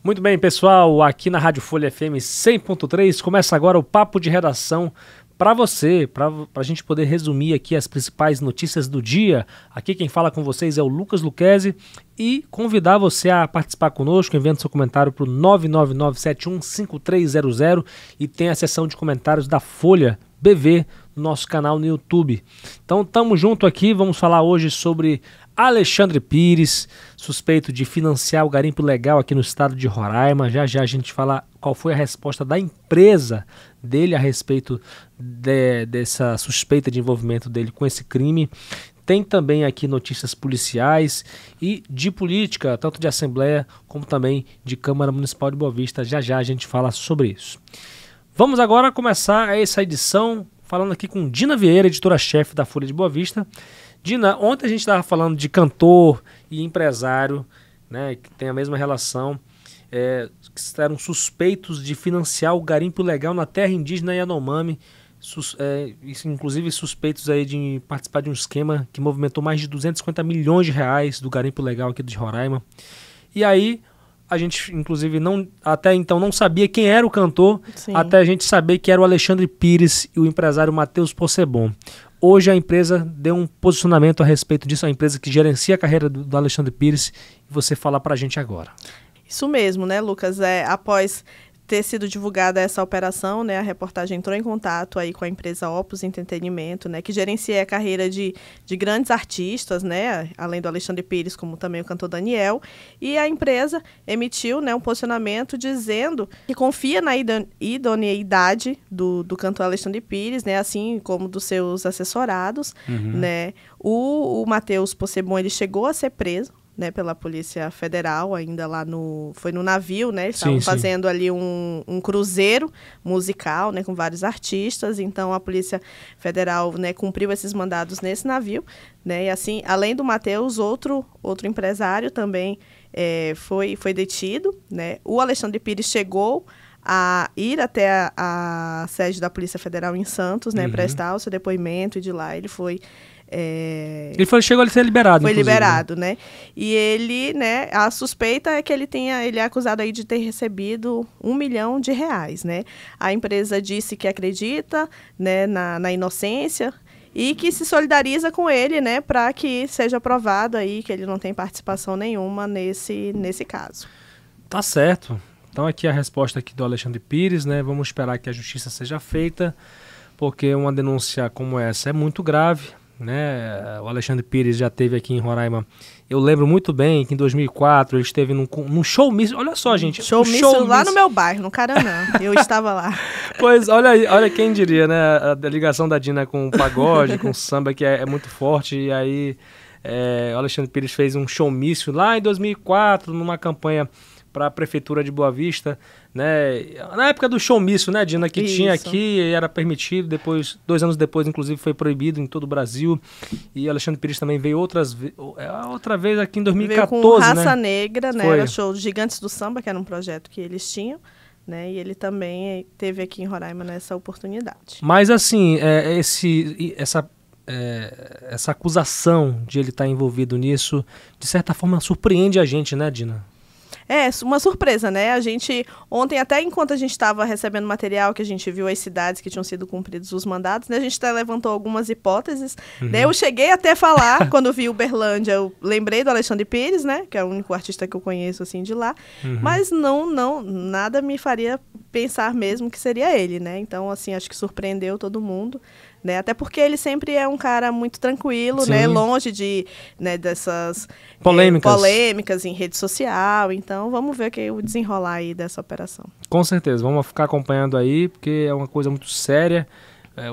Muito bem, pessoal, aqui na Rádio Folha FM 100.3 começa agora o Papo de Redação para você, para a gente poder resumir aqui as principais notícias do dia. Aqui quem fala com vocês é o Lucas Luquezzi e convidar você a participar conosco, enviando seu comentário para o 999715300 e tem a seção de comentários da Folha BV no nosso canal no YouTube. Então, tamo junto aqui, vamos falar hoje sobre Alexandre Pires, suspeito de financiar o garimpo ilegal aqui no estado de Roraima. Já já a gente fala qual foi a resposta da empresa dele a respeito dessa suspeita de envolvimento dele com esse crime. Tem também aqui notícias policiais e de política, tanto de Assembleia como também de Câmara Municipal de Boa Vista. Já já a gente fala sobre isso. Vamos agora começar essa edição falando aqui com Dina Vieira, editora-chefe da Folha de Boa Vista. Dina, ontem a gente estava falando de cantor e empresário, né, que tem a mesma relação, que eram suspeitos de financiar o garimpo ilegal na terra indígena Yanomami, inclusive suspeitos aí de participar de um esquema que movimentou mais de 250 milhões de reais do garimpo ilegal aqui de Roraima. E aí a gente, inclusive, até então não sabia quem era o cantor, Sim. até a gente saber que era o Alexandre Pires e o empresário Matheus Possebon. Hoje a empresa deu um posicionamento a respeito disso, a empresa que gerencia a carreira do Alexandre Pires, e você falar para a gente agora. Isso mesmo, né, Lucas? Após ter sido divulgada essa operação, né, a reportagem entrou em contato aí com a empresa Opus Entretenimento, né, que gerencia a carreira de grandes artistas, né, além do Alexandre Pires, como também o cantor Daniel, e a empresa emitiu, né, um posicionamento dizendo que confia na idoneidade do cantor Alexandre Pires, né, assim como dos seus assessorados, né. O Matheus Possebon, ele chegou a ser preso, né, pela Polícia Federal, ainda lá foi no navio, né, eles estavam fazendo ali um cruzeiro musical, né, com vários artistas, então a Polícia Federal, né, cumpriu esses mandados nesse navio, né, e assim, além do Matheus, outro empresário também foi detido, né, o Alexandre Pires chegou a ir até a sede da Polícia Federal em Santos, né, prestar o seu depoimento, e de lá ele foi chegou a ser liberado. Foi liberado, né? E ele, né, a suspeita é que ele é acusado aí de ter recebido R$1 milhão, né? A empresa disse que acredita, né, na inocência e que se solidariza com ele, né, para que seja provado aí que ele não tem participação nenhuma nesse caso. Tá certo. Então aqui a resposta aqui do Alexandre Pires, né? Vamos esperar que a justiça seja feita, porque uma denúncia como essa é muito grave, né? O Alexandre Pires já esteve aqui em Roraima. Eu lembro muito bem que em 2004 ele esteve num showmício. Olha só, gente. Showmício lá no meu bairro, no Caranã. Eu estava lá. Pois, olha quem diria, né? A ligação da Dina com o pagode, com o samba, que é muito forte. E aí o Alexandre Pires fez um showmício lá em 2004, numa campanha para a Prefeitura de Boa Vista, né? Na época do showmício, né, Dina, que tinha aqui, era permitido, depois, 2 anos depois, inclusive, foi proibido em todo o Brasil, e Alexandre Pires também veio outra vez aqui em 2014, veio com Raça Negra, né, foi. Era show Gigantes do Samba, que era um projeto que eles tinham, né, e ele também teve aqui em Roraima nessa oportunidade. Mas, assim, essa acusação de ele estar envolvido nisso, de certa forma, surpreende a gente, né, Dina? É, uma surpresa, né? A gente, ontem, até enquanto a gente estava recebendo material, que a gente viu as cidades que tinham sido cumpridos os mandados, né? A gente até levantou algumas hipóteses, né? Eu cheguei até a falar, quando vi Uberlândia, eu lembrei do Alexandre Pires, né? Que é o único artista que eu conheço, assim, de lá. Mas nada me faria pensar mesmo que seria ele, né? Então, assim, acho que surpreendeu todo mundo, né? Até porque ele sempre é um cara muito tranquilo, né? Longe dessas polêmicas em rede social. Então, vamos ver o desenrolar aí dessa operação. Com certeza, vamos ficar acompanhando aí, porque é uma coisa muito séria.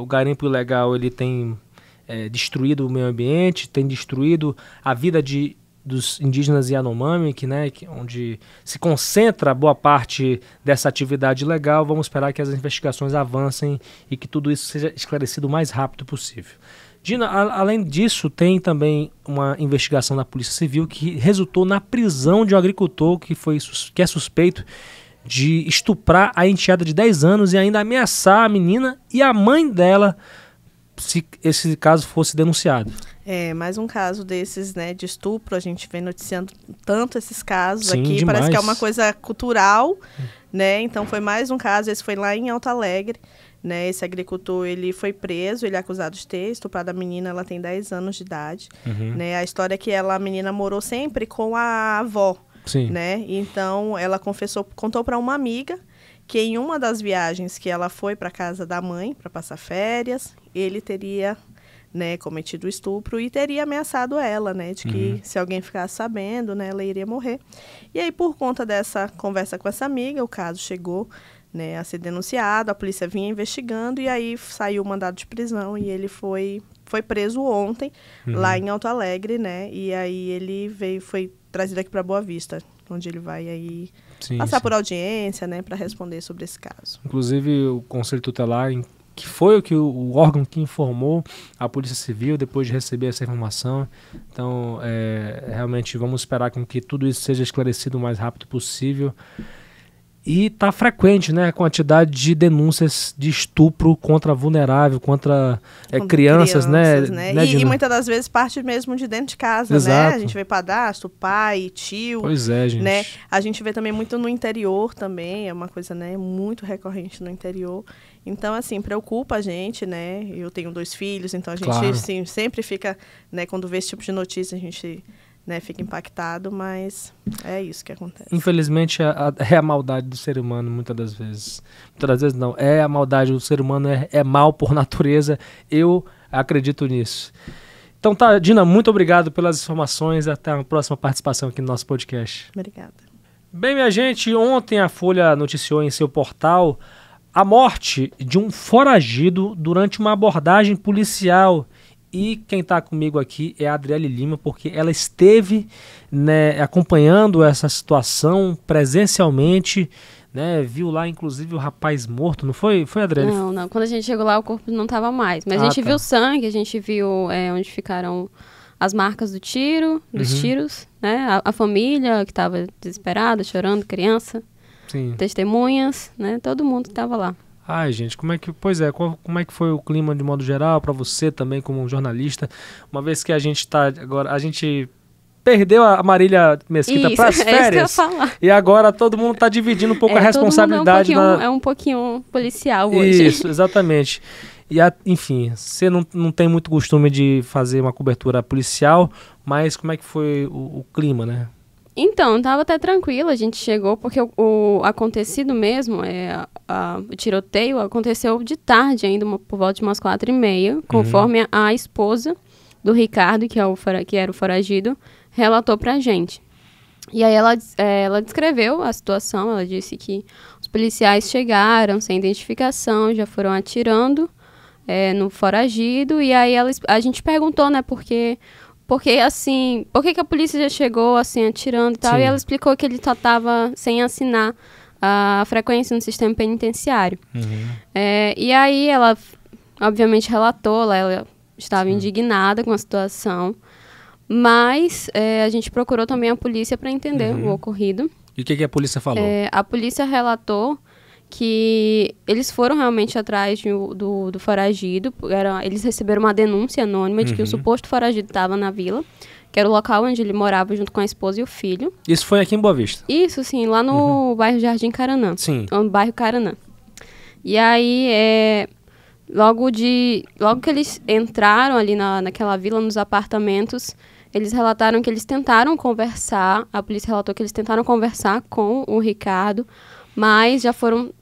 O garimpo ilegal, ele tem destruído o meio ambiente, tem destruído a vida dos indígenas Yanomami, onde se concentra boa parte dessa atividade ilegal. Vamos esperar que as investigações avancem e que tudo isso seja esclarecido o mais rápido possível. Dina, além disso, tem também uma investigação da Polícia Civil que resultou na prisão de um agricultor que é suspeito de estuprar a enteada de 10 anos e ainda ameaçar a menina e a mãe dela se esse caso fosse denunciado. Mais um caso desses, né, de estupro. A gente vem noticiando tanto esses casos. Sim, aqui. demais. Parece que é uma coisa cultural, né? Então foi mais um caso. Esse foi lá em Alto Alegre, né? Esse agricultor, ele foi preso, ele é acusado de ter estuprado a menina. Ela tem 10 anos de idade, né? A história é que a menina morou sempre com a avó. Sim. Né? Então, ela contou para uma amiga que em uma das viagens que ela foi para casa da mãe para passar férias, ele teria, né, cometido estupro e teria ameaçado ela, né, de que se alguém ficasse sabendo, né, ela iria morrer. E aí, por conta dessa conversa com essa amiga, o caso chegou, né, a ser denunciado, a polícia vinha investigando e aí saiu o mandado de prisão e ele foi preso ontem lá em Alto Alegre, né? E aí ele foi trazido aqui para Boa Vista, onde ele vai aí passar por audiência, né, para responder sobre esse caso. Inclusive o Conselho Tutelar, que foi o órgão que informou a Polícia Civil depois de receber essa informação. Então, realmente vamos esperar com que tudo isso seja esclarecido o mais rápido possível. E está frequente, né, a quantidade de denúncias de estupro contra vulnerável, contra crianças, né? E muitas das vezes parte mesmo de dentro de casa, Exato. né? A gente vê padrasto, pai, tio. Pois é, gente. Né? A gente vê também muito no interior também, é uma coisa, né, muito recorrente no interior. Então, assim, preocupa a gente, né? Eu tenho 2 filhos, então a gente assim, sempre fica, né, quando vê esse tipo de notícia, a gente, né, fica impactado, mas é isso que acontece. Infelizmente, é a maldade do ser humano, muitas das vezes. Muitas das vezes não, é a maldade do ser humano, é mal por natureza, eu acredito nisso. Então tá, Dina, muito obrigado pelas informações, até a próxima participação aqui no nosso podcast. Obrigada. Bem, minha gente, ontem a Folha noticiou em seu portal a morte de um foragido durante uma abordagem policial. E quem está comigo aqui é a Adriele Lima, porque ela esteve, né, acompanhando essa situação presencialmente, né, viu lá inclusive o rapaz morto, não foi, Adriele? Não, quando a gente chegou lá o corpo não estava mais, mas a gente viu sangue, a gente viu onde ficaram as marcas dos tiros, né, a família que estava desesperada, chorando, criança, testemunhas, né, todo mundo estava lá. Ai, gente, como é que foi o clima de modo geral para você também como jornalista, uma vez que a gente perdeu a Marília Mesquita para as férias, isso que eu ia falar. E agora todo mundo está dividindo um pouco a responsabilidade. É um pouquinho policial hoje. Isso, exatamente. E, enfim, você não tem muito costume de fazer uma cobertura policial, mas como é que foi o clima, né? Então, tava até tranquilo, a gente chegou, porque o acontecido mesmo, o tiroteio aconteceu de tarde ainda, por volta de umas 4h30, conforme a esposa do Ricardo, que era o foragido, relatou pra gente. E aí ela descreveu a situação, ela disse que os policiais chegaram sem identificação, já foram atirando no foragido, e aí a gente perguntou, né, porque assim, por que a polícia já chegou assim atirando e tal? E ela explicou que ele só estava sem assinar a frequência no sistema penitenciário. E aí ela, obviamente, relatou, ela estava indignada com a situação, mas a gente procurou também a polícia para entender o ocorrido. E o que a polícia falou? A polícia relatou que eles foram realmente atrás do foragido. Eles receberam uma denúncia anônima de que o suposto foragido estava na vila, que era o local onde ele morava junto com a esposa e o filho. Isso foi aqui em Boa Vista? Isso, sim, lá no bairro Jardim Caranã. Sim. No bairro Caranã. E aí, logo que eles entraram ali naquela vila, nos apartamentos, eles relataram que eles tentaram conversar, a polícia relatou que eles tentaram conversar com o Ricardo, mas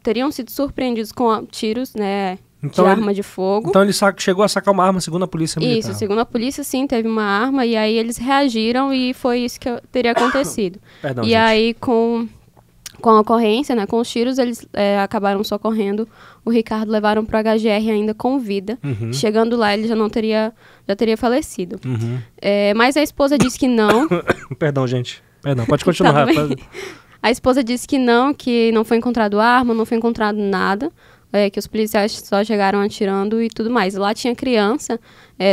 teriam sido surpreendidos com tiros, né, de arma de fogo. Então ele chegou a sacar uma arma, segundo a polícia militar? Isso, segundo a polícia, sim, teve uma arma, e aí eles reagiram e foi isso que teria acontecido. Perdão, e gente. aí, com a ocorrência, né, com os tiros, eles acabaram socorrendo o Ricardo, levaram para o HGR ainda com vida. Chegando lá, ele já teria falecido. Mas a esposa disse que não. Perdão, gente. Perdão, pode continuar. A esposa disse que não foi encontrado arma, não foi encontrado nada, que os policiais só chegaram atirando e tudo mais. Lá tinha criança,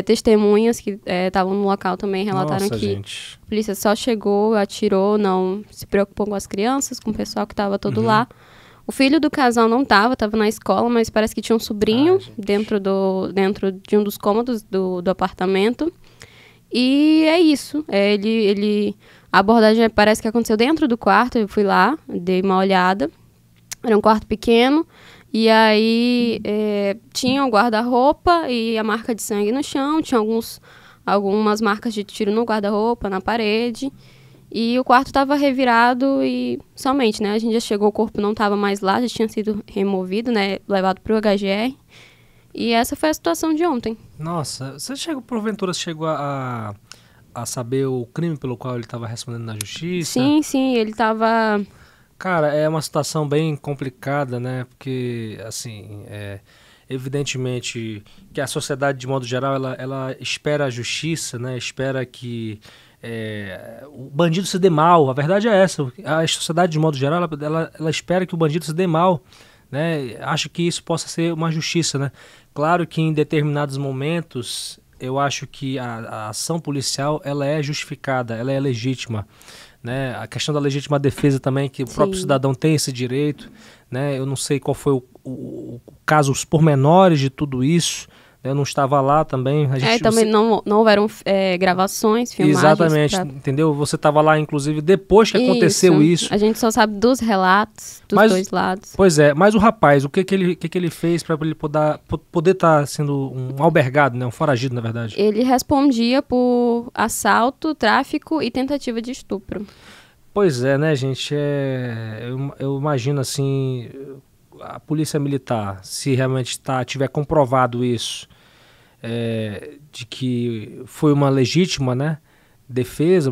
testemunhas que estavam no local também relataram a polícia só chegou, atirou, não se preocupou com as crianças, com o pessoal que estava todo lá. O filho do casal não estava na escola, mas parece que tinha um sobrinho dentro de um dos cômodos do apartamento. E é isso. A abordagem parece que aconteceu dentro do quarto. Eu fui lá, dei uma olhada. Era um quarto pequeno. E aí tinha o guarda-roupa e a marca de sangue no chão. Tinha algumas marcas de tiro no guarda-roupa, na parede. E o quarto estava revirado e somente, né? A gente já chegou, o corpo não estava mais lá, já tinha sido removido, né? Levado para o HGR. E essa foi a situação de ontem. Nossa, porventura chegou a saber o crime pelo qual ele estava respondendo na justiça? Sim, ele estava... Cara, é uma situação bem complicada, né? Porque, assim, evidentemente que a sociedade, de modo geral, ela espera a justiça, né? Espera que o bandido se dê mal. A verdade é essa. A sociedade, de modo geral, ela espera que o bandido se dê mal, né? Acha que isso possa ser uma justiça, né? Claro que em determinados momentos eu acho que a ação policial ela é justificada, ela é legítima, né? A questão da legítima defesa também, que o próprio cidadão tem esse direito, né? Eu não sei qual foi o caso, os pormenores de tudo isso. Eu não estava lá também. Também não houveram gravações, filmagens. Exatamente, entendeu? Você estava lá, inclusive, depois que aconteceu isso. A gente só sabe dos relatos, dos dois lados. Pois é, mas o rapaz, o que ele fez para ele poder estar sendo um albergado, né? Um foragido, na verdade? Ele respondia por assalto, tráfico e tentativa de estupro. Pois é, né, gente? Eu imagino, assim, a polícia militar, se realmente tiver comprovado isso, de que foi uma legítima, né, defesa,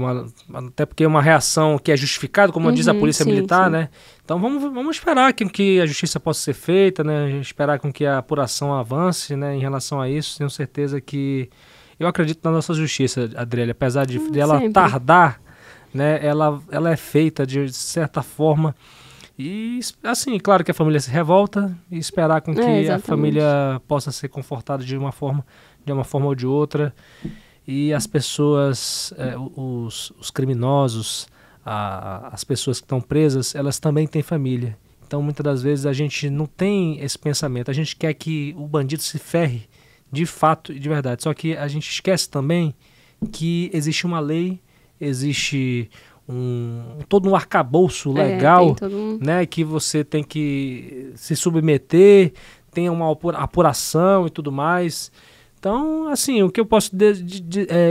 até porque é uma reação que é justificada, como diz a polícia militar, né? Então vamos esperar que a justiça possa ser feita, né? Esperar com que a apuração avance, né, em relação a isso. Tenho certeza que... Eu acredito na nossa justiça, Adriele, apesar de ela tardar, né, ela é feita de certa forma. E, assim, claro que a família se revolta e esperar com que a família possa ser confortada de uma forma ou de outra. E as pessoas, os criminosos, as pessoas que estão presas, elas também têm família. Então, muitas das vezes, a gente não tem esse pensamento. A gente quer que o bandido se ferre de fato e de verdade. Só que a gente esquece também que existe uma lei, existe todo um arcabouço legal, né, que você tem que se submeter, tem uma apuração e tudo mais. Então, assim, o que eu posso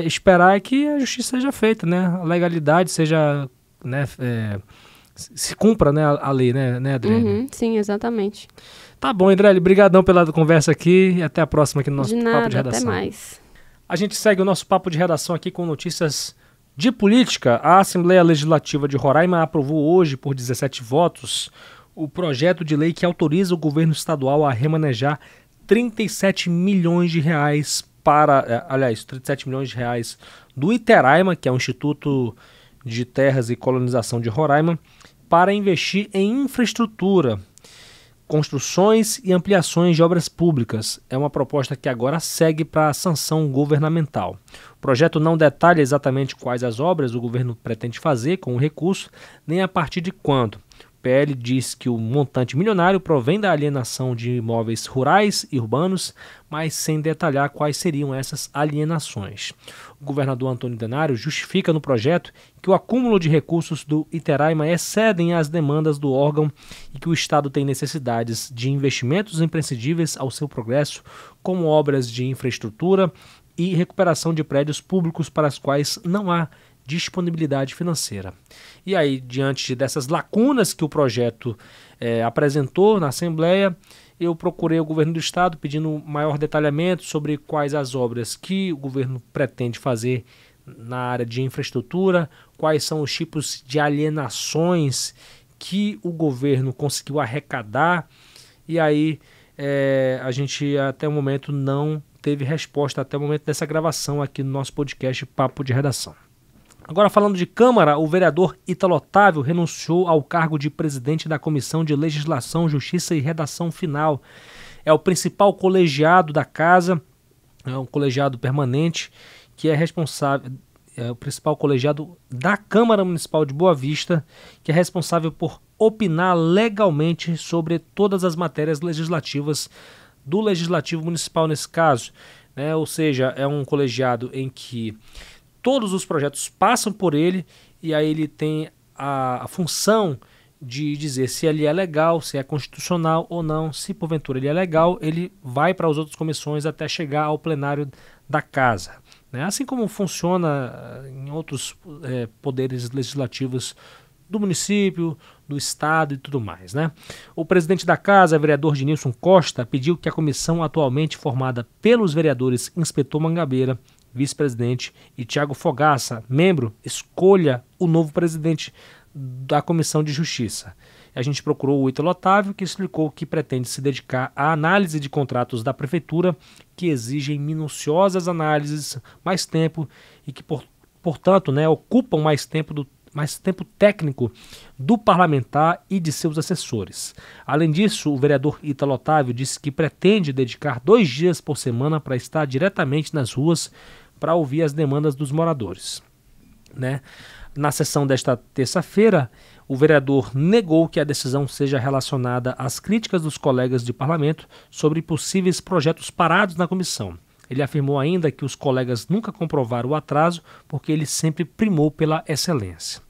esperar é que a justiça seja feita, né, a legalidade seja, né, se cumpra, né, a lei, né, Adriele? Sim, exatamente. Tá bom, Adriele, brigadão pela conversa aqui e até a próxima aqui no nosso Papo de Redação. Até mais. A gente segue o nosso Papo de Redação aqui com notícias de política. A Assembleia Legislativa de Roraima aprovou hoje, por 17 votos, o projeto de lei que autoriza o governo estadual a remanejar 37 milhões de reais 37 milhões de reais do Iteraima, que é o Instituto de Terras e Colonização de Roraima, para investir em infraestrutura, construções e ampliações de obras públicas. É uma proposta que agora segue para a sanção governamental. O projeto não detalha exatamente quais as obras o governo pretende fazer com o recurso, nem a partir de quando. O PL diz que o montante milionário provém da alienação de imóveis rurais e urbanos, mas sem detalhar quais seriam essas alienações. O governador Antônio Denário justifica no projeto que o acúmulo de recursos do Iteraima excedem as demandas do órgão e que o Estado tem necessidades de investimentos imprescindíveis ao seu progresso, como obras de infraestrutura e recuperação de prédios públicos para as quais não há disponibilidade financeira. E aí, diante dessas lacunas que o projeto apresentou na Assembleia, eu procurei o governo do Estado pedindo maior detalhamento sobre quais as obras que o governo pretende fazer na área de infraestrutura, quais são os tipos de alienações que o governo conseguiu arrecadar. E aí a gente até o momento não teve resposta até o momento dessa gravação aqui no nosso podcast Papo de Redação. Agora, falando de Câmara, o vereador Ítalo Otávio renunciou ao cargo de presidente da Comissão de Legislação, Justiça e Redação Final. É o principal colegiado da casa, é um colegiado permanente que é responsável. é o principal colegiado da Câmara Municipal de Boa Vista, que é responsável por opinar legalmente sobre todas as matérias legislativas do Legislativo Municipal nesse caso, né? Ou seja, é um colegiado em que todos os projetos passam por ele e aí ele tem a função de dizer se ele é legal, se é constitucional ou não. Se porventura ele é legal, ele vai para as outras comissões até chegar ao plenário da casa, né? Assim como funciona em outros poderes legislativos do município, do estado e tudo mais, né? O presidente da casa, vereador Genilson Costa, pediu que a comissão atualmente formada pelos vereadores Inspetor Mangabeira, vice-presidente, e Tiago Fogaça, membro, escolha o novo presidente da Comissão de Justiça. A gente procurou o Ítalo Otávio, que explicou que pretende se dedicar à análise de contratos da prefeitura, que exigem minuciosas análises, mais tempo e que, portanto, né, ocupam mais tempo técnico do parlamentar e de seus assessores. Além disso, o vereador Ítalo Otávio disse que pretende dedicar 2 dias por semana para estar diretamente nas ruas para ouvir as demandas dos moradores, né? Na sessão desta terça-feira, o vereador negou que a decisão seja relacionada às críticas dos colegas de parlamento sobre possíveis projetos parados na comissão. Ele afirmou ainda que os colegas nunca comprovaram o atraso porque ele sempre primou pela excelência.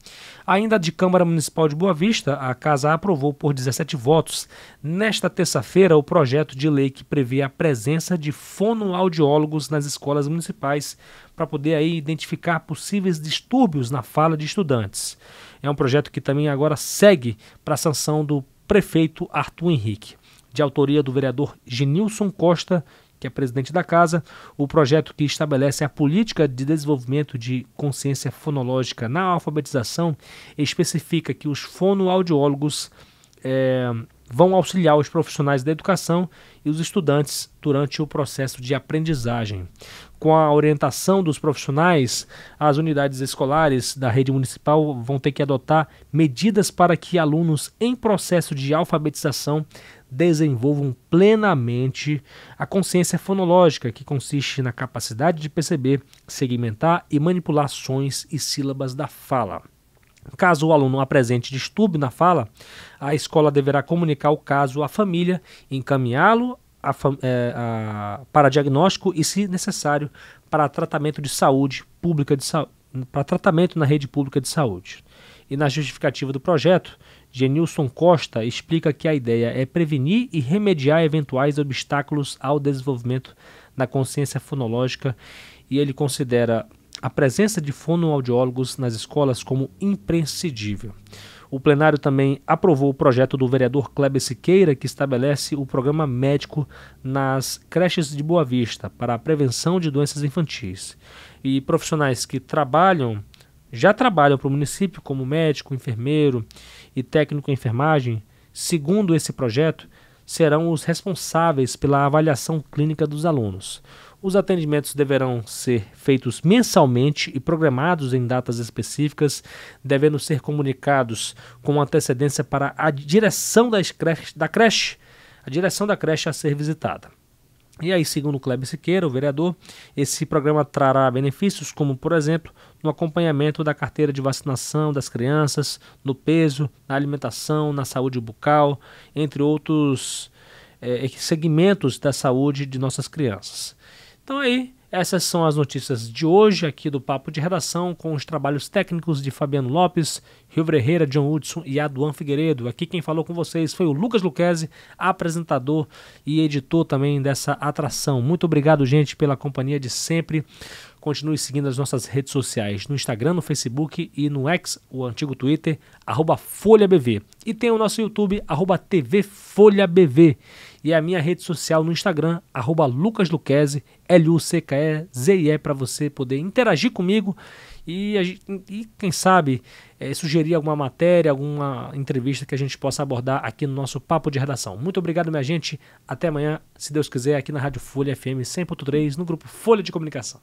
Ainda de Câmara Municipal de Boa Vista, a Casa aprovou por 17 votos, nesta terça-feira, o projeto de lei que prevê a presença de fonoaudiólogos nas escolas municipais para poder aí identificar possíveis distúrbios na fala de estudantes. É um projeto que também agora segue para a sanção do prefeito Arthur Henrique. De autoria do vereador Genilson Costa, que é presidente da casa, o projeto que estabelece a política de desenvolvimento de consciência fonológica na alfabetização especifica que os fonoaudiólogos vão auxiliar os profissionais da educação e os estudantes durante o processo de aprendizagem. Com a orientação dos profissionais, as unidades escolares da rede municipal vão ter que adotar medidas para que alunos em processo de alfabetização desenvolvam plenamente a consciência fonológica, que consiste na capacidade de perceber, segmentar e manipular sons e sílabas da fala. Caso o aluno apresente distúrbio na fala, a escola deverá comunicar o caso à família, encaminhá-lo para diagnóstico e, se necessário, para tratamento de saúde pública para tratamento na rede pública de saúde. E na justificativa do projeto, Genilson Costa explica que a ideia é prevenir e remediar eventuais obstáculos ao desenvolvimento da consciência fonológica, e ele considera a presença de fonoaudiólogos nas escolas como imprescindível. O plenário também aprovou o projeto do vereador Kleber Siqueira, que estabelece o programa médico nas creches de Boa Vista para a prevenção de doenças infantis. E profissionais que já trabalham para o município como médico, enfermeiro e técnico em enfermagem, segundo esse projeto, serão os responsáveis pela avaliação clínica dos alunos. Os atendimentos deverão ser feitos mensalmente e programados em datas específicas, devendo ser comunicados com antecedência para a direção da creche a ser visitada. E aí, segundo Kleber Siqueira, o vereador, esse programa trará benefícios como, por exemplo, no acompanhamento da carteira de vacinação das crianças, no peso, na alimentação, na saúde bucal, entre outros segmentos da saúde de nossas crianças. Então aí, essas são as notícias de hoje aqui do Papo de Redação, com os trabalhos técnicos de Fabiano Lopes, Rio Ferreira, John Hudson e Aduan Figueiredo. Aqui quem falou com vocês foi o Lucas Luquezzi, apresentador e editor também dessa atração. Muito obrigado, gente, pela companhia de sempre. Continue seguindo as nossas redes sociais, no Instagram, no Facebook e no X, o antigo Twitter, @FolhaBV. E tem o nosso YouTube, @TVFolhaBV. E a minha rede social no Instagram, @LucasLuquezzi, LuCKEZIE, para você poder interagir comigo e quem sabe, sugerir alguma matéria, alguma entrevista que a gente possa abordar aqui no nosso Papo de Redação. Muito obrigado, minha gente. Até amanhã, se Deus quiser, aqui na Rádio Folha FM 100.3, no grupo Folha de Comunicação.